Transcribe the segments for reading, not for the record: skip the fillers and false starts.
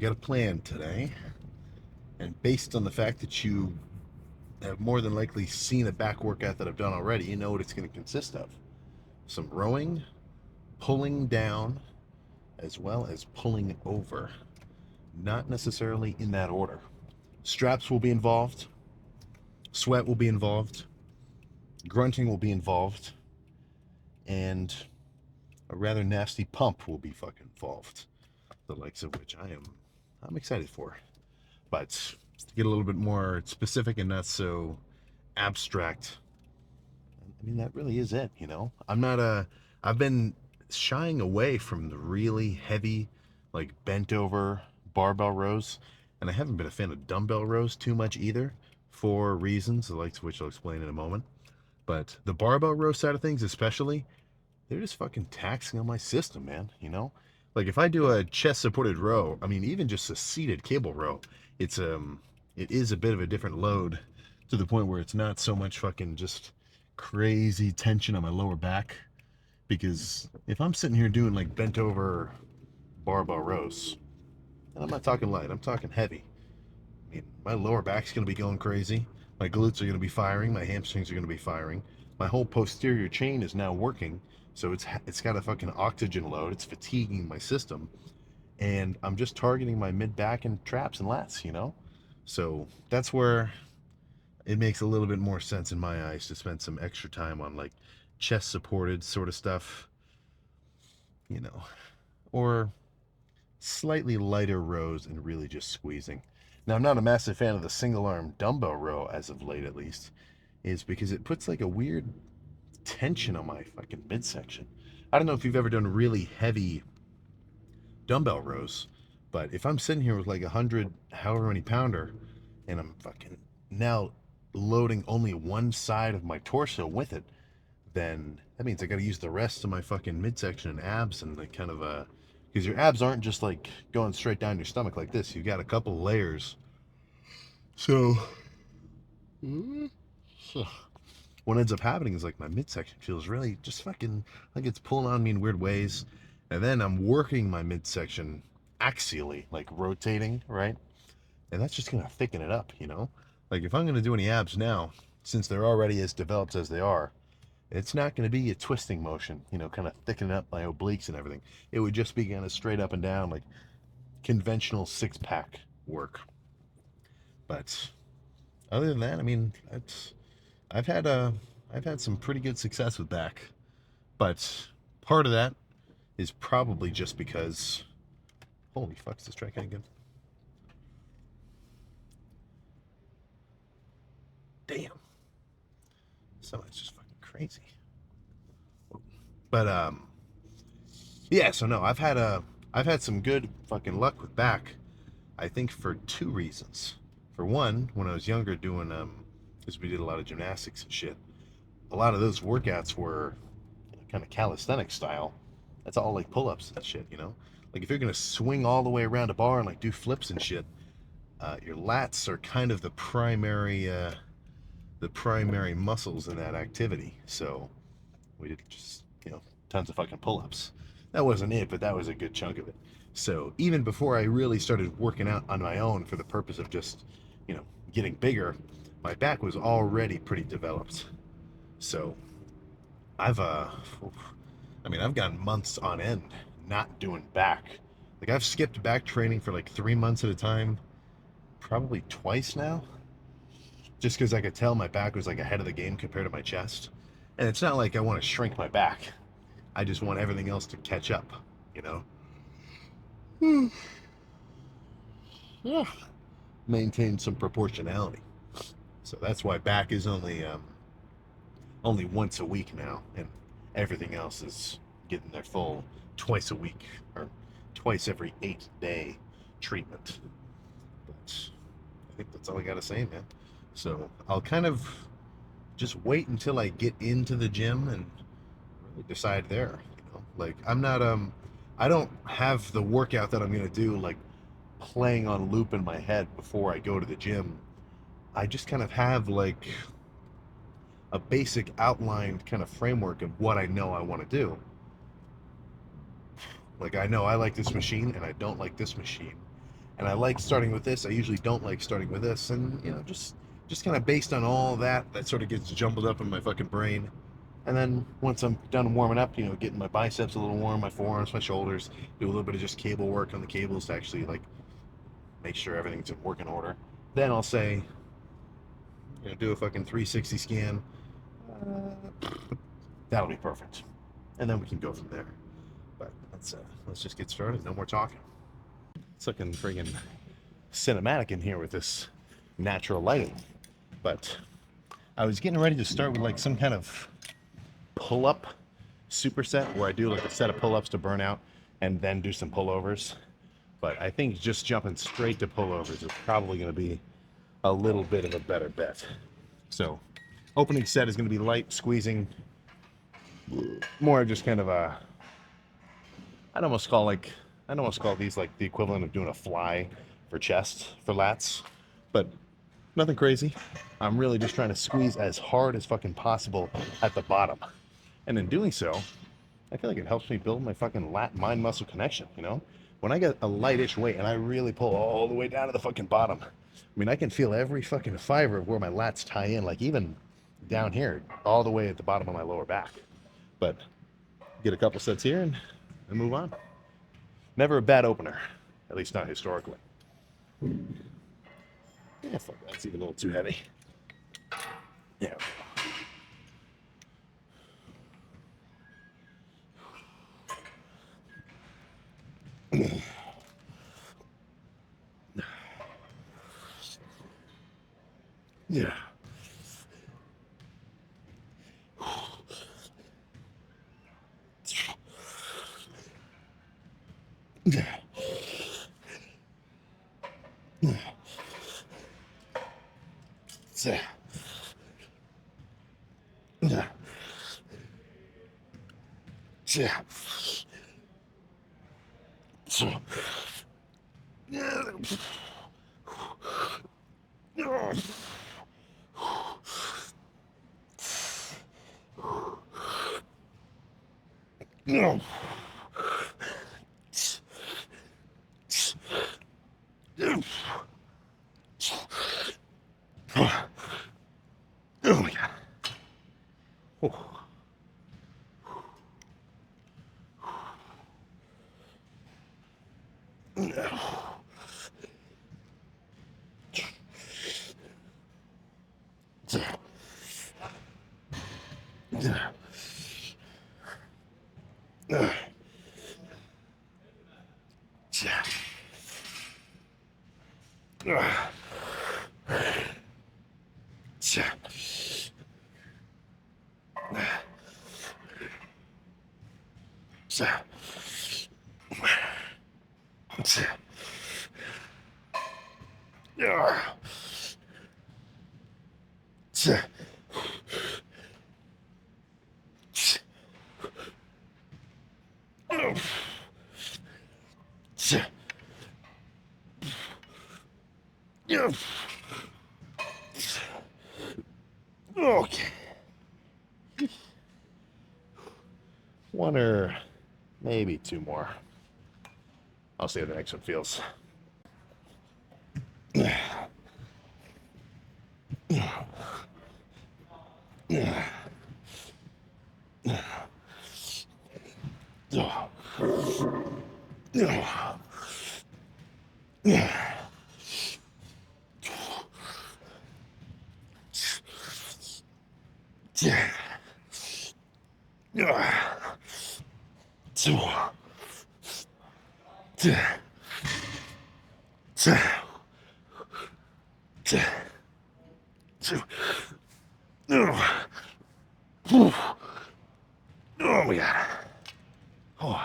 got a plan today, and based on the fact that you have more than likely seen a back workout that I've done already, you know what it's going to consist of. Some rowing, pulling down, as well as pulling over. Not necessarily in that order. Straps will be involved, sweat will be involved, grunting will be involved, and a rather nasty pump will be fucking involved. The likes of which I'm excited for. But to get a little bit more specific and not so abstract, I mean, that really is it, you know? I've been shying away from the really heavy, like bent over barbell rows, and I haven't been a fan of dumbbell rows too much either for reasons, the likes of which I'll explain in a moment. But the barbell row side of things, especially, they're just fucking taxing on my system, man, you know? Like if I do a chest supported row, I mean, even just a seated cable row, it's it is a bit of a different load to the point where it's not so much fucking just crazy tension on my lower back. Because if I'm sitting here doing like bent over barbell rows, and I'm not talking light, I'm talking heavy. I mean, my lower back's gonna be going crazy. My glutes are gonna be firing. My hamstrings are gonna be firing. My whole posterior chain is now working, so it's got a fucking oxygen load. It's fatiguing my system, and I'm just targeting my mid back and traps and lats, you know. So that's where it makes a little bit more sense in my eyes to spend some extra time on like chest supported sort of stuff, you know, or slightly lighter rows and really just squeezing. Now, I'm not a massive fan of the single arm dumbbell row as of late, at least, is because it puts like a weird tension on my fucking midsection. I don't know if you've ever done really heavy dumbbell rows, but if I'm sitting here with like 100, however many pounder, and I'm fucking now loading only one side of my torso with it, then that means I got to use the rest of my fucking midsection and abs and like kind of because your abs aren't just like going straight down your stomach like this. You got a couple layers. So what ends up happening is like my midsection feels really just fucking like it's pulling on me in weird ways, and then I'm working my midsection axially, like rotating, right? And that's just gonna thicken it up, you know. Like if I'm gonna do any abs now, since they're already as developed as they are, it's not going to be a twisting motion, you know, kind of thickening up my obliques and everything. It would just be kind of straight up and down, like conventional six pack work. But other than that, I mean, I've had I've had some pretty good success with back. But part of that is probably just because, holy fuck, is this track again? Damn, so it's just fucking crazy. But yeah. So no, I've had some good fucking luck with back. I think for two reasons. For one, when I was younger doing because we did a lot of gymnastics and shit, a lot of those workouts were kind of calisthenic style. That's all like pull-ups and shit, you know. Like if you're gonna swing all the way around a bar and like do flips and shit, your lats are kind of the primary muscles in that activity. So we did just tons of fucking pull-ups. That wasn't it, but that was a good chunk of it. So even before I really started working out on my own for the purpose of just getting bigger, my back was already pretty developed. So I've I mean, I've gone months on end not doing back. Like I've skipped back training for like 3 months at a time, probably twice now, just because I could tell my back was like ahead of the game compared to my chest. And it's not like I want to shrink my back. I just want everything else to catch up, you know? Yeah. Maintain some proportionality. So that's why back is only once a week now, and everything else is getting their full twice a week or twice every 8-day treatment. But I think that's all I gotta say, man. So I'll kind of just wait until I get into the gym and really decide there. Like I'm not I don't have the workout that I'm gonna do like playing on loop in my head before I go to the gym. I just kind of have like a basic outlined kind of framework of what I know I want to do. Like I know I like this machine and I don't like this machine. And I like starting with this. I usually don't like starting with this. And, you know, just kind of based on all that sort of gets jumbled up in my fucking brain. And then once I'm done warming up, you know, getting my biceps a little warm, my forearms, my shoulders, do a little bit of just cable work on the cables to actually like make sure everything's in working order. Then I'll say, you know, do a fucking 360 scan. That'll be perfect. And then we can go from there. But let's just get started. No more talking. It's looking friggin' cinematic in here with this natural lighting. But I was getting ready to start with like some kind of pull-up superset where I do like a set of pull-ups to burn out and then do some pullovers. But I think just jumping straight to pullovers is probably going to be a little bit of a better bet. So opening set is going to be light squeezing, more just kind of a, I'd almost call these like the equivalent of doing a fly for chest, for lats, but nothing crazy. I'm really just trying to squeeze as hard as fucking possible at the bottom. And in doing so, I feel like it helps me build my fucking lat mind muscle connection, you know? When I get a lightish weight and I really pull all the way down to the fucking bottom, I mean, I can feel every fucking fiber of where my lats tie in, like even down here, all the way at the bottom of my lower back. But get a couple sets here and move on. Never a bad opener, at least not historically. Yeah, fuck, that's even a little too heavy. Yeah. Yeah. Yeah. Yeah. Yeah. Yeah. No. Oh my god. Oh. Okay. One or maybe two more. I'll see how the next one feels. Oh my god. Oh.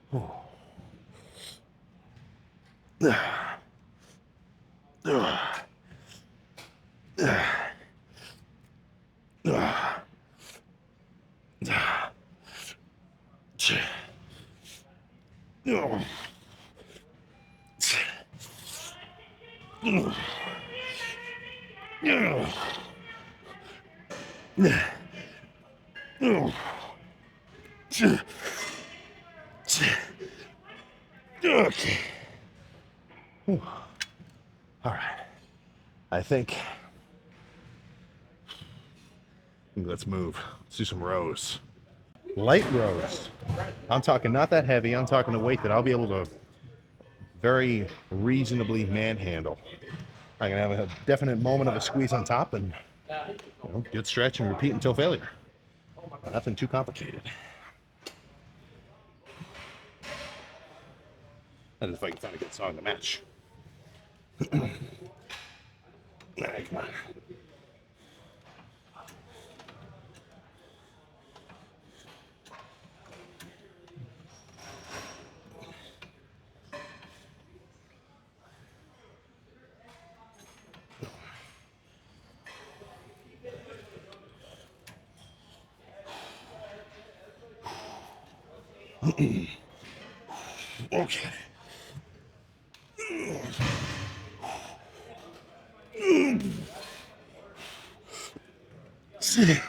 Oh. Okay. Whew. All right. I think let's move. Let's do some rows. Light rows. I'm talking not that heavy. I'm talking a weight that I'll be able to very reasonably manhandle. I can have a definite moment of a squeeze on top and good stretch and repeat until failure. Nothing too complicated. That is if I can find a good song to match. All right, come on. Okay. Okay.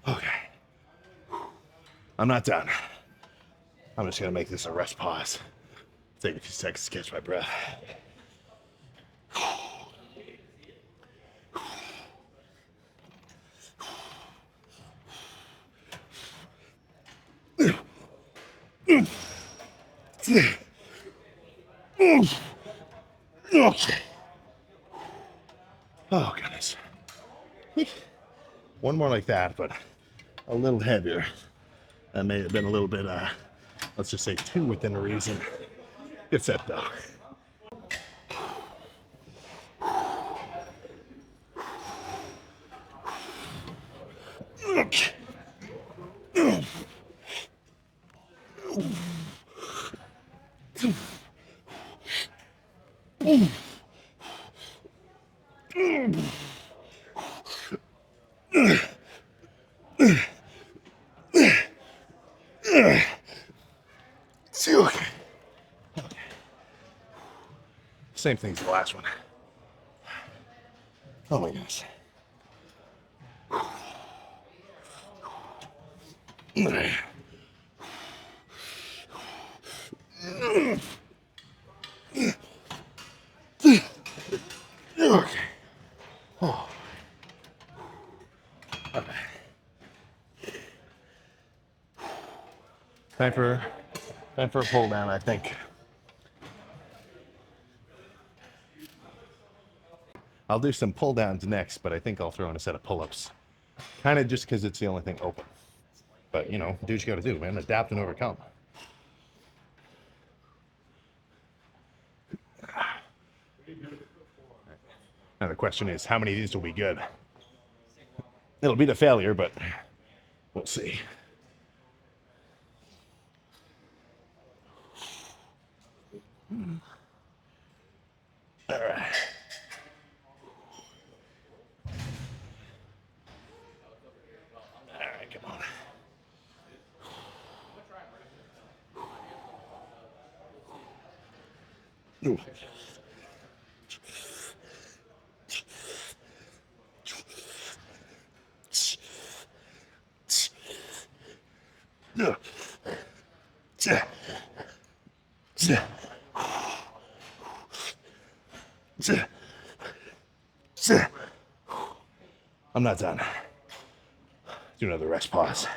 Okay. I'm not done. I'm just gonna make this a rest pause. Take a few seconds to catch my breath. Okay. Oh goodness. One more like that, but a little heavier. That may have been a little bit, let's just say two within reason. Good set though. Okay. Okay. Same thing as the last one. Oh my gosh. Okay. Oh. Okay. Time for a pull down, I think. I'll do some pull downs next, but I think I'll throw in a set of pull-ups. Kind of just because it's the only thing open. But, do what you got to do, man. Adapt and overcome. Now the question is, how many of these will be good? It'll be the failure, but we'll see. All right. All right, come on. Ooh. I'm not done. Do another rest pause.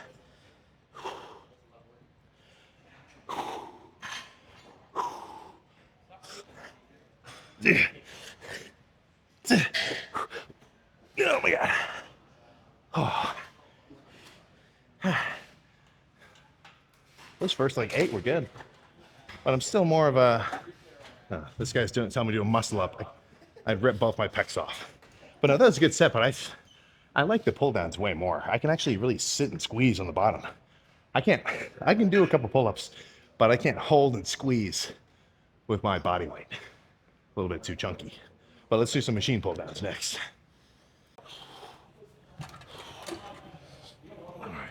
Oh my god. Oh. Those first like 8 were good. But I'm still more of a this guy's telling me to do a muscle up. I've ripped both my pecs off. But no, that was a good set, but I like the pull downs way more. I can actually really sit and squeeze on the bottom. I can do a couple pull-ups, but I can't hold and squeeze with my body weight. A little bit too chunky. But let's do some machine pull downs next. All right.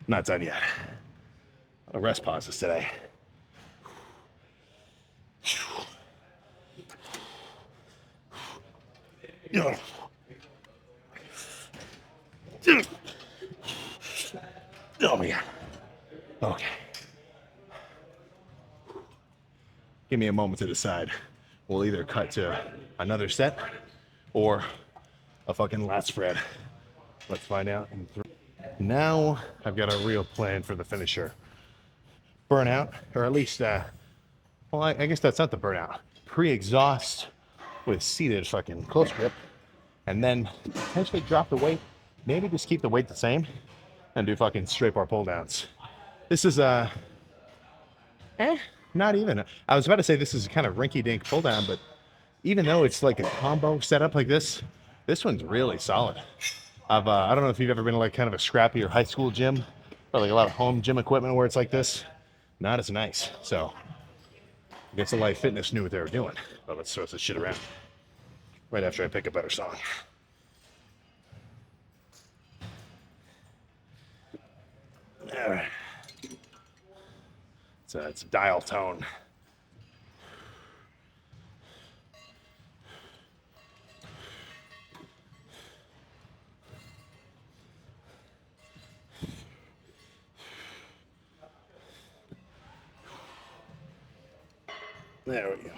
Not done yet. A rest pauses today. Oh my God. Okay. Give me a moment to decide. We'll either cut to another set or a fucking lat spread. Let's find out in 3. Now I've got a real plan for the finisher. Burnout, or at least, well, I guess that's not the burnout. Pre-exhaust with seated fucking close grip, and then potentially drop the weight. Maybe just keep the weight the same and do fucking straight bar pull downs. This is not even. I was about to say this is kind of rinky-dink pull down, but even though it's like a combo setup like this one's really solid. I don't know if you've ever been to like kind of a scrappy or high school gym, or like a lot of home gym equipment where it's like this. Not as nice. So I guess the Life Fitness knew what they were doing. But let's throw this shit around right after I pick a better song. All right. It's a dial tone. There we go.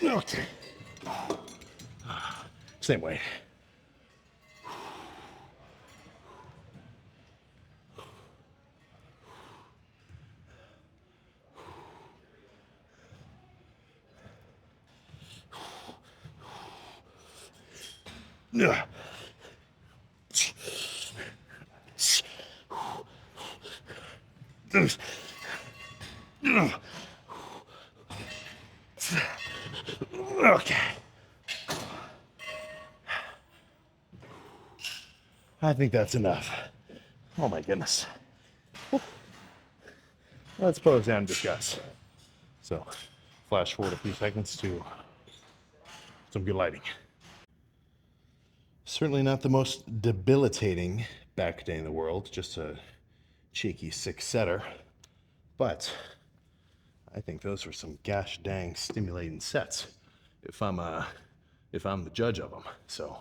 Okay. Same way. Okay. I think that's enough. Oh my goodness. Let's pose down and discuss. So, flash forward a few seconds to some good lighting. Certainly not the most debilitating back day in the world, just a cheeky 6-setter. But I think those were some gosh dang stimulating sets if I'm the judge of them. So,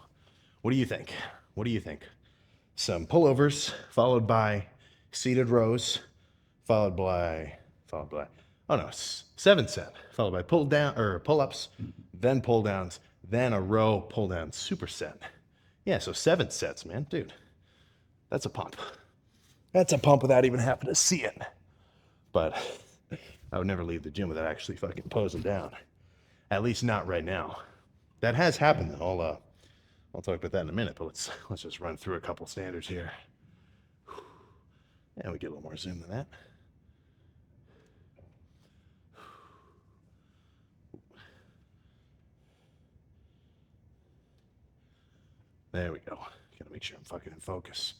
what do you think? What do you think? Some pullovers followed by seated rows, followed by oh no, 7-set, followed by pull down or pull-ups, then pull downs, then a row pull down superset. Yeah, so 7 sets, man. Dude, that's a pump. That's a pump without even having to see it. But I would never leave the gym without actually fucking posing down. At least not right now. That has happened. I'll talk about that in a minute, but let's just run through a couple standards here. And we get a little more zoom than that. There we go. Gotta make sure I'm fucking in focus.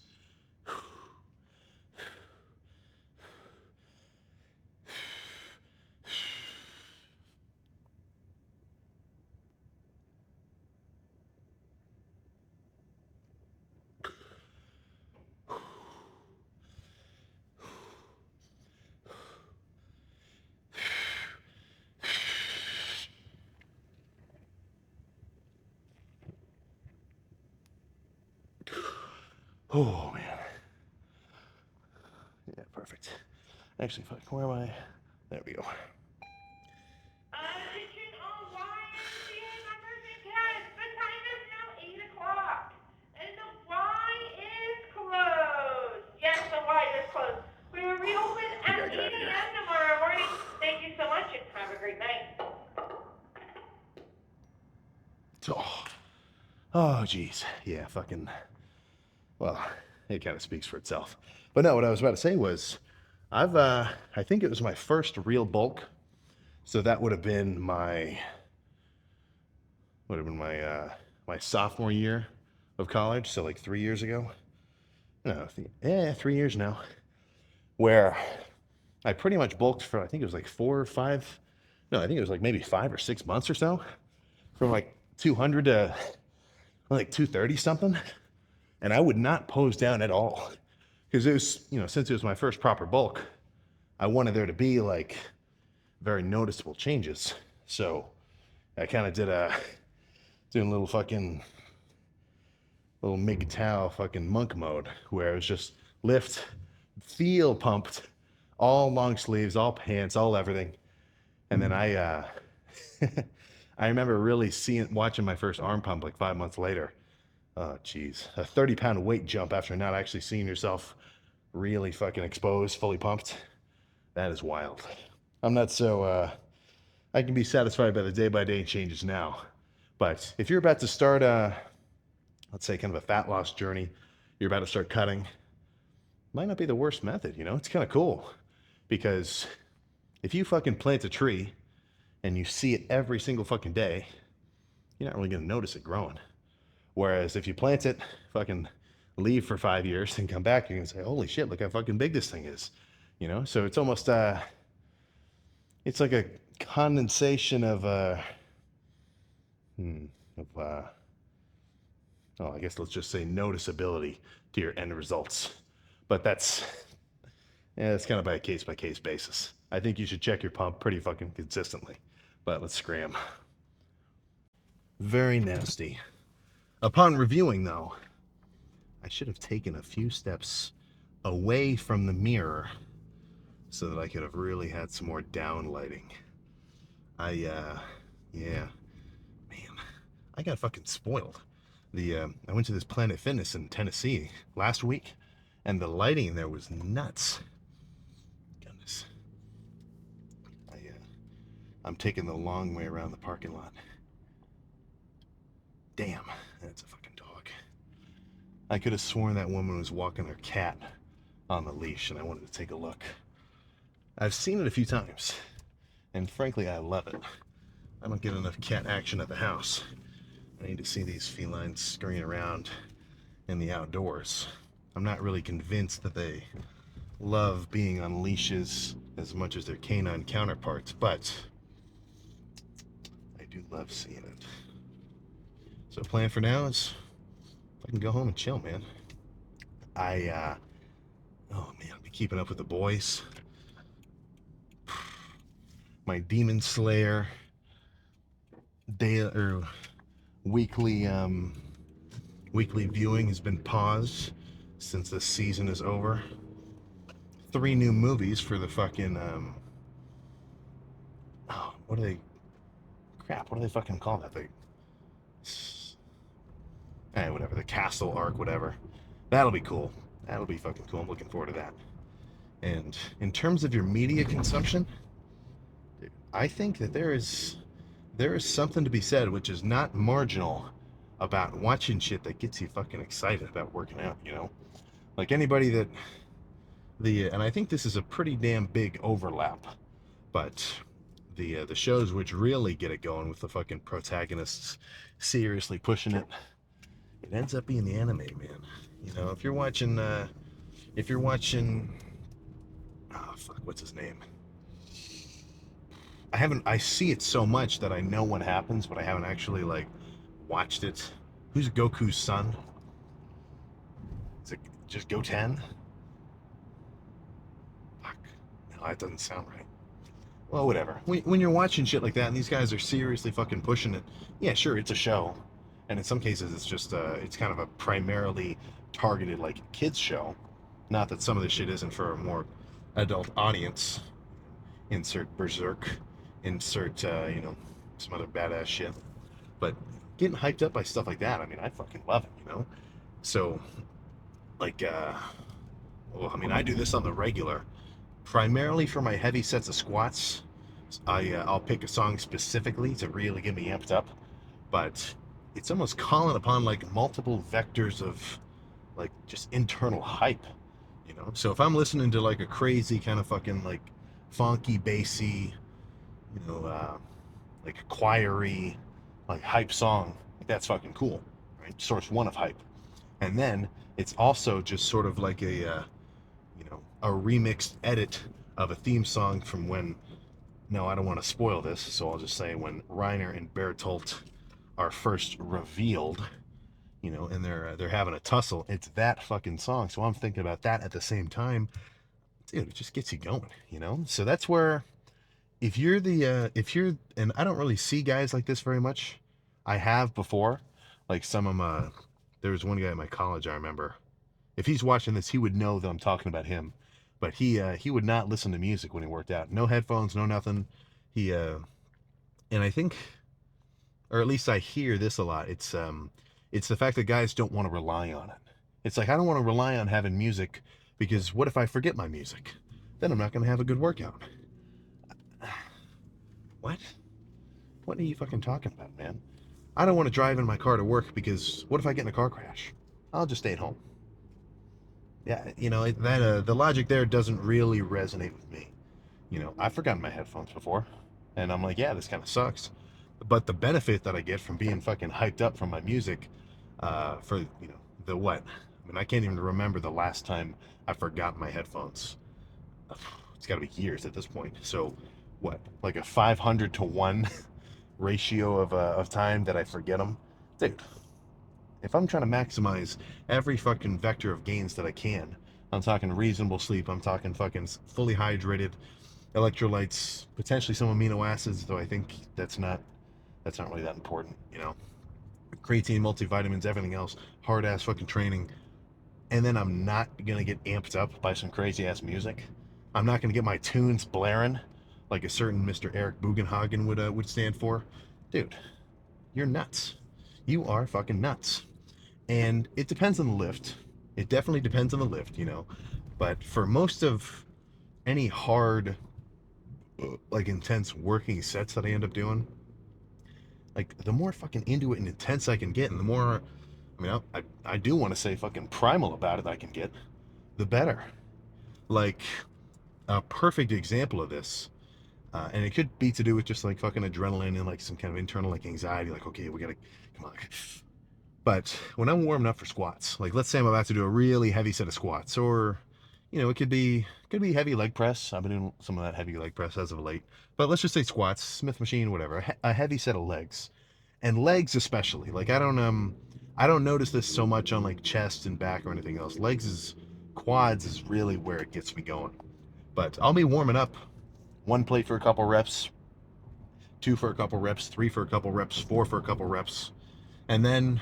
Oh man. perfect. Actually, fuck, where am I? There we go. Attention all YMCA members and guests. The time is now 8 o'clock. And the Y is closed. Yes, the Y is closed. We will reopen We at gotta get 8 out of here. a.m. tomorrow morning. Thank you so much and have a great night. Oh, geez. Yeah, fucking. Well, it kind of speaks for itself. But no, what I was about to say was, I think it was my first real bulk. So that would have been my sophomore year of college. So like 3 years ago. No, 3 years now. Where I pretty much bulked for, I think it was like 4 or 5. No, I think it was like maybe 5 or 6 months or so. From like 200 to like 230 something. And I would not pose down at all. Because it was, since it was my first proper bulk, I wanted there to be like very noticeable changes. So I kind of doing a little MGTOW fucking monk mode where it was just lift, feel pumped, all long sleeves, all pants, all everything. And then I remember really watching my first arm pump like 5 months later. Oh, geez. A 30-pound weight jump after not actually seeing yourself really fucking exposed, fully pumped. That is wild. I'm not so, I can be satisfied by the day-by-day changes now. But if you're about to start let's say kind of a fat loss journey, you're about to start cutting, might not be the worst method, It's kind of cool. Because if you fucking plant a tree and you see it every single fucking day, you're not really going to notice it growing. Whereas if you plant it, fucking leave for 5 years and come back, you're going to say, holy shit, look how fucking big this thing is. So it's almost, it's like a condensation of, I guess let's just say noticeability to your end results. But that's kind of by a case-by-case basis. I think you should check your pump pretty fucking consistently. But let's scram. Very nasty. Upon reviewing, though, I should have taken a few steps away from the mirror so that I could have really had some more downlighting. Yeah, man, I got fucking spoiled. I went to this Planet Fitness in Tennessee last week, and the lighting in there was nuts. Goodness. I'm taking the long way around the parking lot. Damn, that's a fucking dog. I could have sworn that woman was walking her cat on the leash, and I wanted to take a look. I've seen it a few times, and frankly, I love it. I don't get enough cat action at the house. I need to see these felines scurrying around in the outdoors. I'm not really convinced that they love being on leashes as much as their canine counterparts, but I do love seeing it. So plan for now is I can go home and chill, man. I'll be keeping up with the boys. My Demon Slayer weekly viewing has been paused since the season is over. 3 new movies for the fucking what do they fucking call that thing? Whatever, the castle arc, whatever. That'll be cool. That'll be fucking cool. I'm looking forward to that. And in terms of your media consumption, I think that there is something to be said, which is not marginal, about watching shit that gets you fucking excited about working out, Like anybody that and I think this is a pretty damn big overlap, but the shows which really get it going with the fucking protagonists seriously pushing it, it ends up being the anime, man. If you're watching oh fuck, what's his name? I see it so much that I know what happens, but I haven't actually like watched it. Who's Goku's son? Is it just Goten? Fuck. No, that doesn't sound right. Well, whatever. When you're watching shit like that and these guys are seriously fucking pushing it, yeah, sure, it's a show. And in some cases it's just it's kind of a primarily targeted like kids show. Not that some of this shit isn't for more adult audience. Insert berserk, insert some other badass shit. But getting hyped up by stuff like that, I mean, I fucking love it. So like, well, I mean, I do this on the regular, primarily for my heavy sets of squats. I'll pick a song specifically to really get me amped up, but it's almost calling upon like multiple vectors of like just internal hype. So if I'm listening to like a crazy kind of fucking like funky bassy, you know, uh, like a choiry, like hype song, like that's fucking cool, right? Source one of hype. And then it's also just sort of like a remixed edit of a theme song from when, no, I don't want to spoil this, so I'll just say when Reiner and Bertolt are first revealed, and they're having a tussle. It's that fucking song. So I'm thinking about that at the same time. Dude, it just gets you going. So that's where if you're and I don't really see guys like this very much. I have before. Like some of my there was one guy at my college I remember. If he's watching this, he would know that I'm talking about him. But he would not listen to music when he worked out. No headphones, no nothing. He and I think, or at least I hear this a lot. It's the fact that guys don't want to rely on it. It's like I don't want to rely on having music because what if I forget my music? Then I'm not going to have a good workout. What? What are you fucking talking about, man? I don't want to drive in my car to work because what if I get in a car crash? I'll just stay at home. Yeah, that the logic there doesn't really resonate with me. I've forgotten my headphones before, and I'm like, yeah, this kind of sucks. But the benefit that I get from being fucking hyped up from my music, for the what? I mean, I can't even remember the last time I forgot my headphones. It's got to be years at this point. So, what? Like a 500 to 1 ratio of time that I forget them, dude. If I'm trying to maximize every fucking vector of gains that I can, I'm talking reasonable sleep. I'm talking fucking fully hydrated, electrolytes, potentially some amino acids, though I think that's not really that important. Creatine, multivitamins, everything else, hard ass fucking training, and then I'm not gonna get amped up by some crazy ass music. I'm not gonna get my tunes blaring like a certain Mr. Eric Bugenhagen would stand for. Dude, you're nuts. You are fucking nuts. And it depends on the lift. It definitely depends on the lift. But for most of any hard, like intense working sets that I end up doing, like the more fucking into it and intense I can get, and the more, I mean, I do want to say fucking primal about it I can get, the better. Like a perfect example of this, and it could be to do with just like fucking adrenaline and like some kind of internal like anxiety, like okay, we gotta come on. But when I'm warming up for squats, like let's say I'm about to do a really heavy set of squats, or it could be heavy leg press. I've been doing some of that heavy leg press as of late. But let's just say squats, Smith machine, whatever. A heavy set of legs, and legs especially. Like I don't notice this so much on like chest and back or anything else. Quads is really where it gets me going. But I'll be warming up, one plate for a couple reps, two for a couple reps, three for a couple reps, four for a couple reps, and then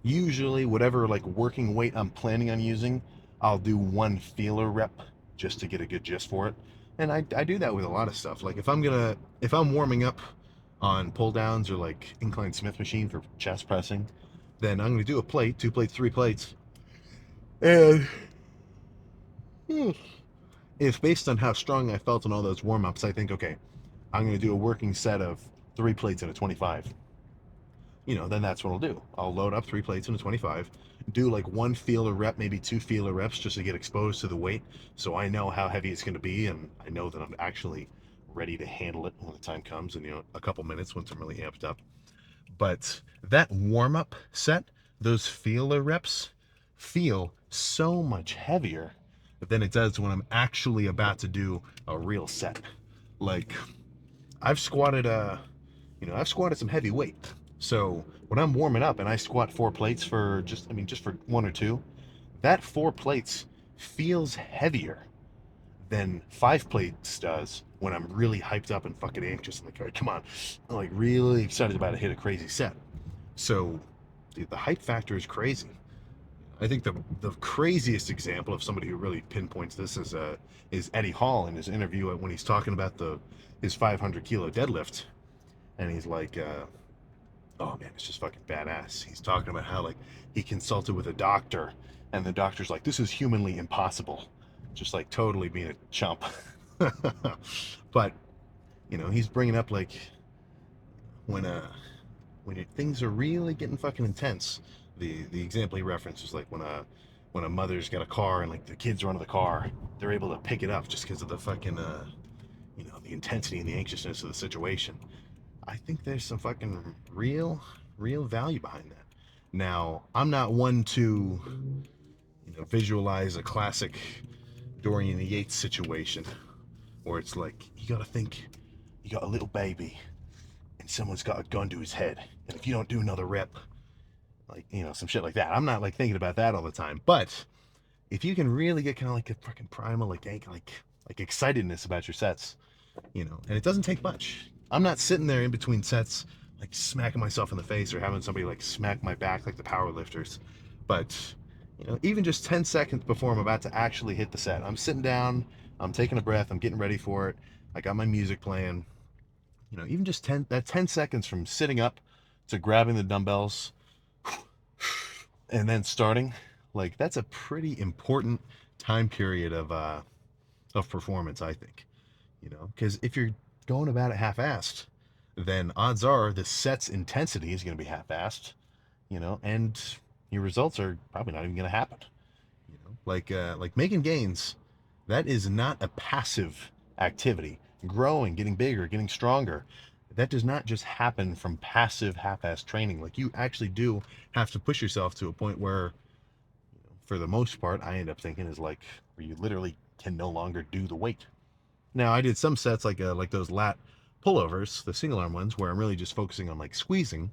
usually whatever like working weight I'm planning on using, I'll do one feeler rep just to get a good gist for it. And I do that with a lot of stuff. Like if I'm warming up on pull downs or like incline Smith machine for chest pressing, then I'm gonna do a plate, two plates, three plates. And if based on how strong I felt in all those warm ups, I think, okay, I'm gonna do a working set of three plates and a 25. Then that's what I'll do. I'll load up three plates in a 25, do like one feeler rep, maybe two feeler reps just to get exposed to the weight so I know how heavy it's going to be and I know that I'm actually ready to handle it when the time comes in a couple minutes once I'm really amped up. But that warm up set, those feeler reps feel so much heavier than it does when I'm actually about to do a real set. Like I've squatted I've squatted some heavy weight. So when I'm warming up and I squat four plates for just for one or two, that four plates feels heavier than five plates does when I'm really hyped up and fucking anxious. I'm like, all right, come on. I'm like really excited about to hit a crazy set. So dude, the hype factor is crazy. I think the craziest example of somebody who really pinpoints this is Eddie Hall in his interview when he's talking about his 500 kilo deadlift, and he's like, oh man, it's just fucking badass. He's talking about how like he consulted with a doctor, and the doctor's like, this is humanly impossible, just like totally being a chump. But he's bringing up like when things are really getting fucking intense. The example he referenced was like when a mother's got a car and like the kids are under the car, they're able to pick it up just because of the fucking the intensity and the anxiousness of the situation. I think there's some fucking real value behind that. Now, I'm not one to visualize a classic Dorian Yates situation where it's like you gotta think you got a little baby and someone's got a gun to his head, and if you don't do another rep, like some shit like that. I'm not like thinking about that all the time, but if you can really get kind of like a fucking primal like excitedness about your sets, and it doesn't take much. I'm not sitting there in between sets like smacking myself in the face or having somebody like smack my back like the power lifters, but even just 10 seconds before I'm about to actually hit the set, I'm sitting down, I'm taking a breath, I'm getting ready for it, I got my music playing. Even just 10 seconds from sitting up to grabbing the dumbbells and then starting, like that's a pretty important time period of performance, I think. Because if you're going about it half-assed, then odds are the set's intensity is going to be half-assed, and your results are probably not even going to happen. Like making gains, that is not a passive activity. Growing, getting bigger, getting stronger, that does not just happen from passive half-assed training. Like you actually do have to push yourself to a point where, for the most part, I end up thinking is like where you literally can no longer do the weight. Now I did some sets like those lat pullovers, the single arm ones, where I'm really just focusing on like squeezing,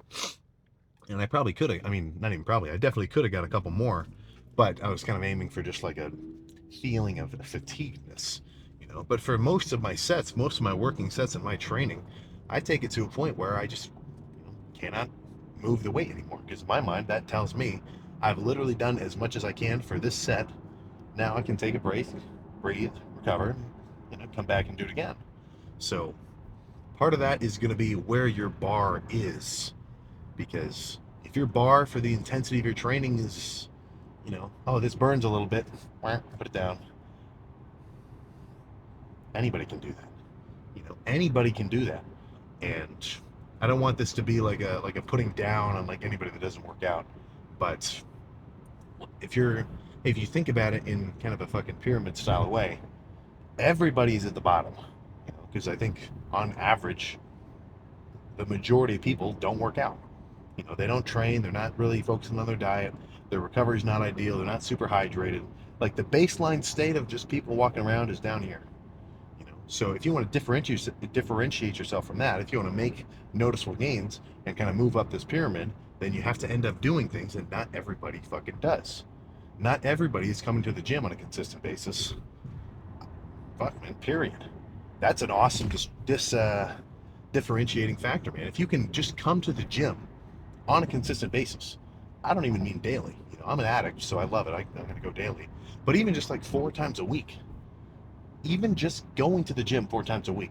and I probably could have. I mean, not even probably. I definitely could have got a couple more, but I was kind of aiming for just like a feeling of fatiguedness. But for most of my sets, most of my working sets in my training, I take it to a point where I just cannot move the weight anymore, because in my mind that tells me I've literally done as much as I can for this set. Now I can take a breathe, recover, come back and do it again. So part of that is going to be where your bar is, because if your bar for the intensity of your training is, oh, this burns a little bit, put it down. Anybody can do that. Anybody can do that. And I don't want this to be like a putting down on like anybody that doesn't work out, but if you think about it in kind of a fucking pyramid style way, everybody's at the bottom. Because I think on average, the majority of people don't work out. They don't train, they're not really focusing on their diet, their recovery's not ideal, they're not super hydrated. Like the baseline state of just people walking around is down here. So if you want to differentiate yourself from that, if you want to make noticeable gains and kind of move up this pyramid, then you have to end up doing things that not everybody fucking does. Not everybody is coming to the gym on a consistent basis. Fuck, man, period. That's an awesome differentiating factor, man. If you can just come to the gym on a consistent basis, I don't even mean daily. I'm an addict, so I love it. I'm going to go daily. But even just like 4 times a week, even just going to the gym 4 times a week,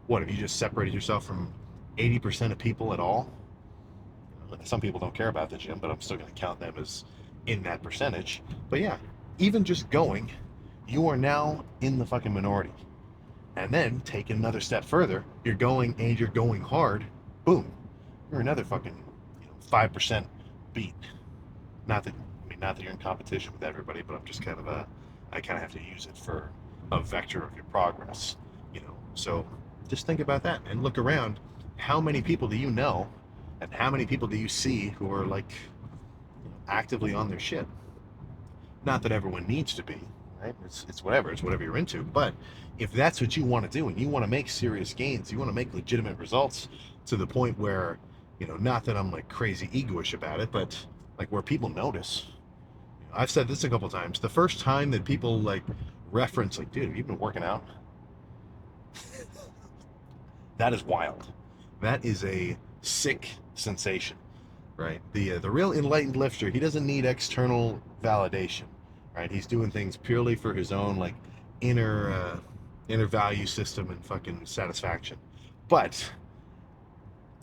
what, have you just separated yourself from 80% of people at all? Some people don't care about the gym, but I'm still going to count them as in that percentage. But yeah, even just going, you are now in the fucking minority. And then take it another step further, you're going and you're going hard, boom, you're another fucking 5% beat. Not that you're in competition with everybody, but I'm just kind of I kind of have to use it for a vector of your progress. So just think about that and look around. How many people do you know, and how many people do you see who are like actively on their shit? Not that everyone needs to be, right? It's whatever you're into. But if that's what you want to do and you want to make serious gains, you want to make legitimate results to the point where, not that I'm like crazy egoish about it, but like where people notice. I've said this a couple times. The first time that people like reference, like, dude, have you been working out? That is wild. That is a sick sensation. right? The real enlightened lifter, he doesn't need external validation, right? He's doing things purely for his own like inner value system and fucking satisfaction. But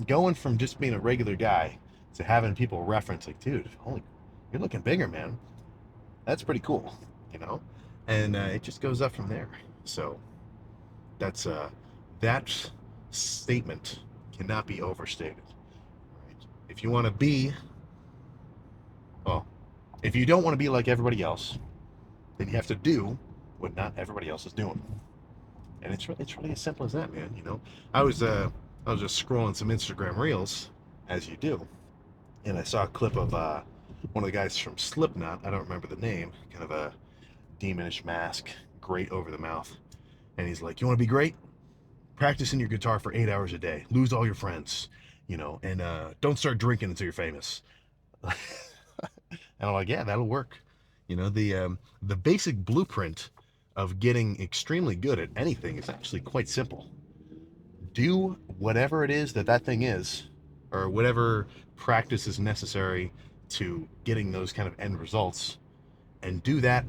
going from just being a regular guy to having people reference like, dude, holy, you're looking bigger, man. That's pretty cool, you know? And it just goes up from there. So that's that statement cannot be overstated. Right? If you want to be, well, if you don't want to be like everybody else, then you have to do what not everybody else is doing. And it's really as simple as that, man. You know, I was just scrolling some Instagram reels, as you do, and I saw a clip of one of the guys from Slipknot. I don't remember the name. Kind of a demonish mask, great over the mouth, and he's like, "You want to be great? Practice in your guitar for 8 hours a day. Lose all your friends, you know, and don't start drinking until you're famous." And I'm like, "Yeah, that'll work." You know, the basic blueprint of getting extremely good at anything is actually quite simple. Do whatever it is that thing is, or whatever practice is necessary to getting those kind of end results, and do that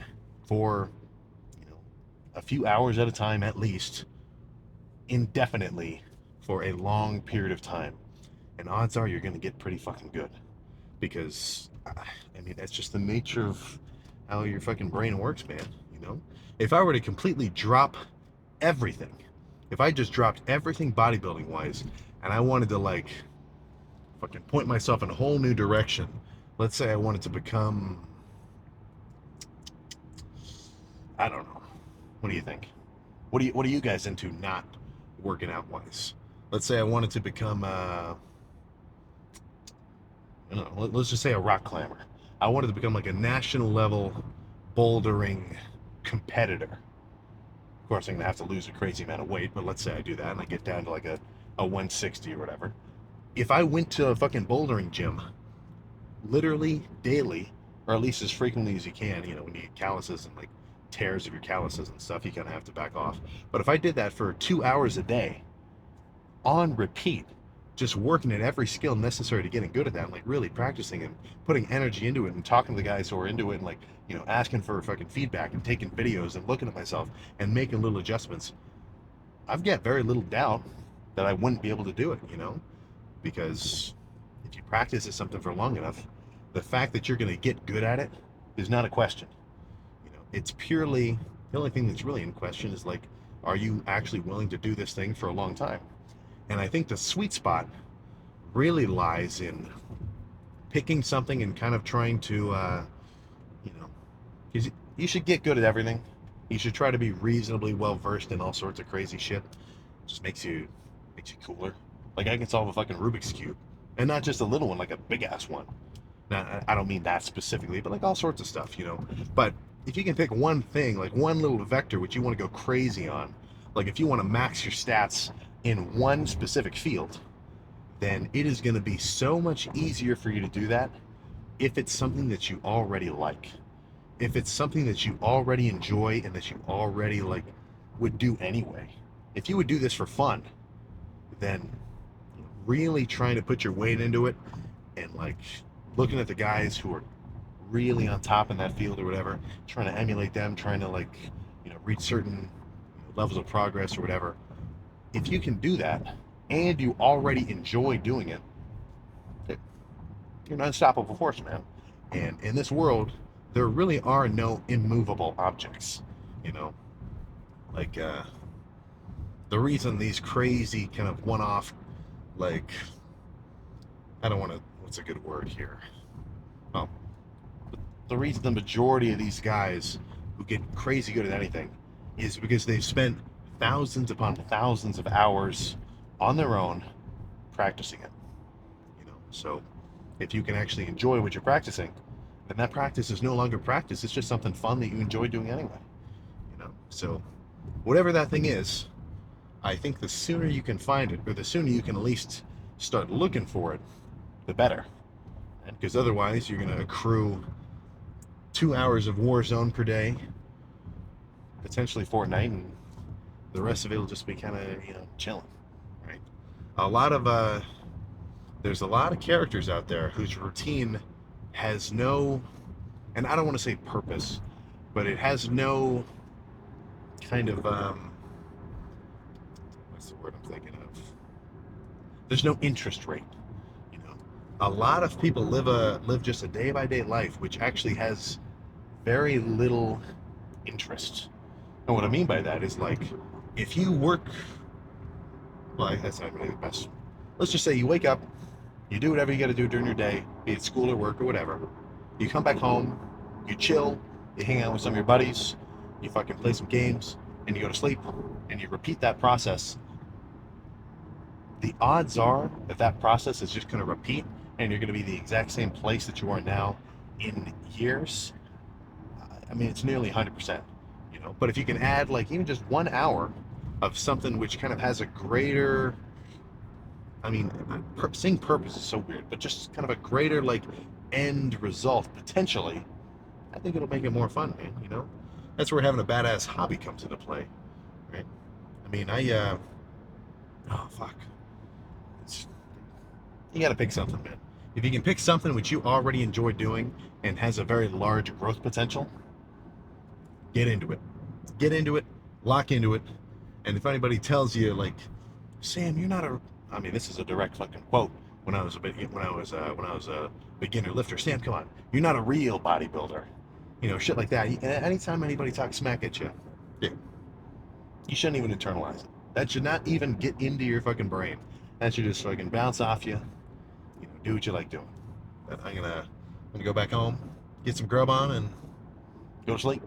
for, you know, a few hours at a time at least, indefinitely, for a long period of time. And odds are you're going to get pretty fucking good, because I mean that's just the nature of how your fucking brain works, man. You know, if I were to completely drop everything, if I just dropped everything bodybuilding wise, and I wanted to like fucking point myself in a whole new direction, let's say I wanted to become, I don't know, what do you think? What are you guys into not working out wise? Let's say I wanted to become I don't know, let's just say a rock climber. I wanted to become like a national level bouldering competitor. Of course, I'm gonna have to lose a crazy amount of weight, but let's say I do that and I get down to like a 160 or whatever. If I went to a fucking bouldering gym literally daily, or at least as frequently as you can, you know, when you get calluses and like tears of your calluses and stuff, you kind of have to back off. But if I did that for 2 hours a day on repeat, just working at every skill necessary to getting good at that, and like really practicing and putting energy into it and talking to the guys who are into it and like, you know, asking for fucking feedback and taking videos and looking at myself and making little adjustments, I've got very little doubt that I wouldn't be able to do it, you know, because if you practice at something for long enough, the fact that you're going to get good at it is not a question. You know, it's purely, the only thing that's really in question is like, are you actually willing to do this thing for a long time? And I think the sweet spot really lies in picking something and kind of trying to, you know, you should get good at everything. You should try to be reasonably well versed in all sorts of crazy shit. It just makes you cooler. Like I can solve a fucking Rubik's cube, and not just a little one, like a big ass one. Now I don't mean that specifically, but like all sorts of stuff, you know. But if you can pick one thing, like one little vector which you want to go crazy on, like if you want to max your stats in one specific field, then it is going to be so much easier for you to do that if it's something that you already like. If it's something that you already enjoy and that you already like would do anyway. If you would do this for fun, then really trying to put your weight into it and like looking at the guys who are really on top in that field or whatever, trying to emulate them, trying to like, you know, reach certain levels of progress or whatever. If you can do that and you already enjoy doing it, you're an unstoppable force, man. And in this world, there really are no immovable objects. You know, like the reason these crazy kind of one-off, like, I don't want to, what's a good word here? Well, the reason the majority of these guys who get crazy good at anything is because they've spent thousands upon thousands of hours on their own practicing it. You know, so if you can actually enjoy what you're practicing, then that practice is no longer practice. It's just something fun that you enjoy doing anyway. You know, so whatever that thing is, I think the sooner you can find it, or the sooner you can at least start looking for it, the better. Because otherwise, you're going to accrue 2 hours of Warzone per day, potentially Fortnite, and the rest of it will just be kind of, you know, chilling, right? A lot of there's a lot of characters out there whose routine has no, and I don't want to say purpose, but it has no kind of what's the word I'm thinking of? There's no interest rate. You know, a lot of people live just a day by day life, which actually has very little interest. And what I mean by that is like, if you work, well, that's not really the best. Let's just say you wake up, you do whatever you got to do during your day, be it school or work or whatever. You come back home, you chill, you hang out with some of your buddies, you fucking play some games, and you go to sleep, and you repeat that process. The odds are that that process is just going to repeat, and you're going to be the exact same place that you are now in years. I mean, it's nearly 100%. You know, but if you can add like even just 1 hour of something which kind of has a greater, I mean, saying purpose is so weird, but just kind of a greater like end result potentially, I think it'll make it more fun, man. You know, that's where having a badass hobby comes into play, right? I mean, oh fuck, it's, you got to pick something, man. If you can pick something which you already enjoy doing and has a very large growth potential, get into it. Get into it, lock into it, and if anybody tells you like, Sam, you're not a, I mean, this is a direct fucking quote. When I was a beginner lifter, Sam, come on, you're not a real bodybuilder, you know, shit like that. Anytime anybody talks smack at you, yeah, you shouldn't even internalize it. That should not even get into your fucking brain. That should just fucking bounce off you. You know, do what you like doing. But I'm gonna go back home, get some grub on, and go to sleep.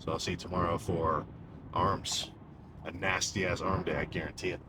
So I'll see you tomorrow for arms. A nasty ass arm day, I guarantee it.